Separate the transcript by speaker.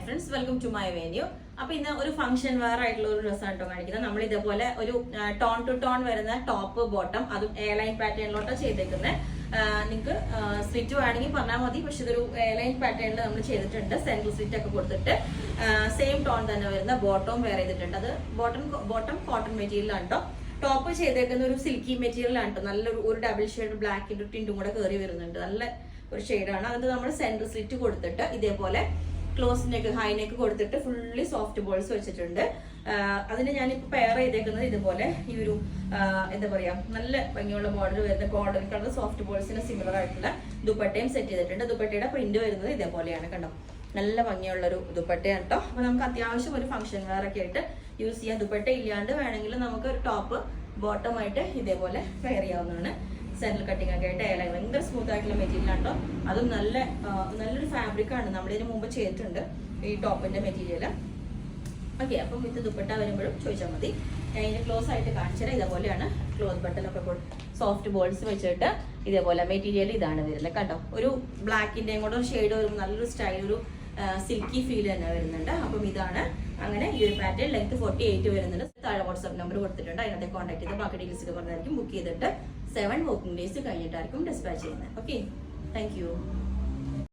Speaker 1: Friends, welcome to my venue. അപ്പൊ ഇന്ന് ഒരു ഫംഗ്ഷൻ വെയർ ആയിട്ടുള്ള ഒരു ഡ്രസ്സാണ് കേട്ടോ കാണിക്കുന്നത്. നമ്മൾ ഇതേപോലെ ഒരു ടോൺ ടു ടോൺ വരുന്ന ടോപ്പ് ബോട്ടം, അതും എയർലൈൻ പാറ്റേണിലോട്ടോ ചെയ്തേക്കുന്നത്. നിങ്ങൾക്ക് സ്ലിറ്റ് വേണമെങ്കിൽ പറഞ്ഞാൽ മതി, പക്ഷെ ഇതൊരു എയർലൈൻ പാറ്റേണിൽ നമ്മൾ ചെയ്തിട്ടുണ്ട്. സെൻട്രൽ സ്ലിറ്റ് ഒക്കെ കൊടുത്തിട്ട് സെയിം ടോൺ തന്നെ വരുന്ന ബോട്ടവും വെയർ ചെയ്തിട്ടുണ്ട്. അത് ബോട്ടം കോട്ടൺ മെറ്റീരിയലാണ് കേട്ടോ. ടോപ്പ് ചെയ്തേക്കുന്ന ഒരു സിൽക്കി മെറ്റീരിയലാണ് കേട്ടോ. നല്ലൊരു ഒരു ഡബിൾ ഷെയ്ഡ് ബ്ലാക്കിന്റെ ടിൻറ്റും കൂടെ കയറി വരുന്നുണ്ട്. നല്ല ഒരു ഷെയ്ഡാണ്. അതിന് നമ്മൾ സെൻട്രൽ സ്ലിറ്റ് കൊടുത്തിട്ട് ഇതേപോലെ ക്ലോസ് നെക്ക് ഹൈ നെക്ക് കൊടുത്തിട്ട് ഫുള്ളി സോഫ്റ്റ് ബോൾസ് വെച്ചിട്ടുണ്ട്. അതിന് ഞാനിപ്പോൾ പെയർ ചെയ്തേക്കുന്നത് ഇതുപോലെ ഈ ഒരു എന്താ പറയാ, നല്ല ഭംഗിയുള്ള ബോർഡർ വരുന്ന ഗോൾഡൻ കളർ സോഫ്റ്റ് ബോൾസിന് സിമിലർ ആയിട്ടുള്ള ദുപ്പട്ടയും സെറ്റ് ചെയ്തിട്ടുണ്ട്. ദുപ്പട്ടയുടെ പ്രിന്റ് വരുന്നത് ഇതേപോലെയാണ് കണ്ടോ. നല്ല ഭംഗിയുള്ളൊരു ദുപ്പട്ടയാണ് കേട്ടോ. അപ്പൊ നമുക്ക് അത്യാവശ്യം ഒരു ഫംഗ്ഷൻ വെയർ ഒക്കെ ആയിട്ട് യൂസ് ചെയ്യാം. ദുപ്പട്ട ഇല്ലാണ്ട് വേണമെങ്കിൽ നമുക്ക് ഒരു ടോപ്പ് ബോട്ടം ആയിട്ട് ഇതേപോലെ പെയർ ചെയ്യാവുന്നതാണ്. സെൻട്രൽ കട്ടിങ് ഒക്കെ ആയിട്ട് എയർലൈൻ ഭയങ്കര സ്മൂത്ത് ആയിട്ടുള്ള മെറ്റീരിയൽ ആണ് കേട്ടോ. അതും നല്ലൊരു ഫാബ്രിക് ആണ്. നമ്മളിതിന് മുമ്പ് ചെയ്തിട്ടുണ്ട് ഈ ടോപ്പിന്റെ മെറ്റീരിയൽ. ഓക്കെ, അപ്പം ഇത് ദുപ്പട്ട വരുമ്പോഴും ചോദിച്ചാൽ മതി. ഞാൻ ഇതിന് ക്ലോസ് ആയിട്ട് കാണിച്ചുതരാം. ഇതേപോലെയാണ് ക്ലോസ് ബട്ടനൊക്കെ സോഫ്റ്റ് ബോൾസ് വെച്ചിട്ട് ഇതേപോലെ മെറ്റീരിയൽ ഇതാണ് വരുന്നത് കണ്ടോ. ഒരു ബ്ലാക്കിന്റെയും കൂടെ ഒരു ഷെയ്ഡ് വരുമ്പോൾ നല്ലൊരു സ്റ്റൈൽ, ഒരു സിൽക്കി ഫീൽ തന്നെ വരുന്നുണ്ട്. അപ്പം ഇതാണ് അങ്ങനെ ഈ ഒരു പാറ്റേൺ. ലെങ്ത് 48 വരുന്നുണ്ട്. താഴെ വാട്സ്ആപ്പ് നമ്പർ കൊടുത്തിട്ടുണ്ട്. അതിനകത്ത് കോൺടാക്ട് ചെയ്ത് ബാക്കി ഡീറ്റെയിൽസ് ഒക്കെ പറഞ്ഞായിരിക്കും ബുക്ക് ചെയ്തിട്ട് 7 വർക്കിംഗ് ഡേയ്സ് കഴിഞ്ഞിട്ടായിരിക്കും ഡിസ്പാച്ച് ചെയ്യുന്നത്. Okay, thank you.